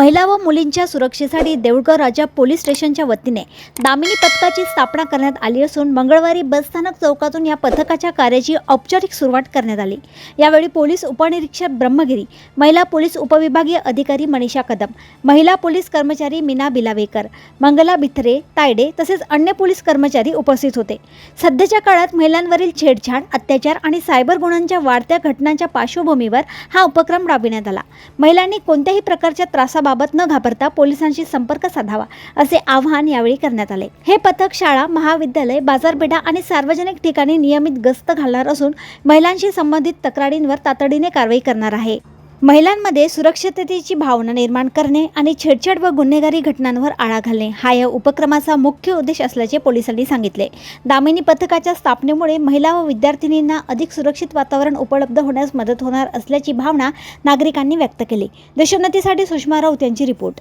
महिला व मुलींच्या सुरक्षेसाठी देऊळगाव राजा पोलीस स्टेशनच्या वतीने दामिनी पथकाची स्थापना करण्यात आली असून मंगळवारी बसस्थानक चौकातून या पथकाच्या कार्याची औपचारिक सुरुवात करण्यात आली। यावेळी पोलीस उपनिरीक्षक ब्रह्मगिरी, महिला पोलीस उपविभागीय अधिकारी मनीषा कदम, महिला पोलीस कर्मचारी मीना बिलावेकर, मंगला बिथरे, तायडे तसेच अन्य पोलीस कर्मचारी उपस्थित होते। सध्याच्या काळात महिलांवरील छेडछाड, अत्याचार आणि सायबर गुन्ह्यांच्या वाढत्या घटनांच्या पार्श्वभूमीवर हा उपक्रम राबविण्यात आला। महिलांनी कोणत्याही प्रकारच्या त्रासाबाबत न घाबरता पोलिसांशी संपर्क साधावा असे आवाहन यावेळी करण्यात आले। हे पथक शाळा, महाविद्यालय, बाजारपेठा आणि सार्वजनिक ठिकाणी नियमित गस्त घालणार असून महिलांशी संबंधित तक्रारींवर तातडीने कारवाई करणार आहे। महिलांमध्ये सुरक्षिततेची भावना निर्माण करणे आणि छेडछाड व गुन्हेगारी घटनांवर आळा घालणे हा या उपक्रमाचा मुख्य उद्देश असल्याचे पोलिसांनी सांगितले। दामिनी पथकाच्या स्थापनेमुळे महिला व विद्यार्थिनींना अधिक सुरक्षित वातावरण उपलब्ध होण्यास मदत होणार असल्याची भावना नागरिकांनी व्यक्त केली। देशोन्नतीसाठी सुषमा राऊत यांची रिपोर्ट।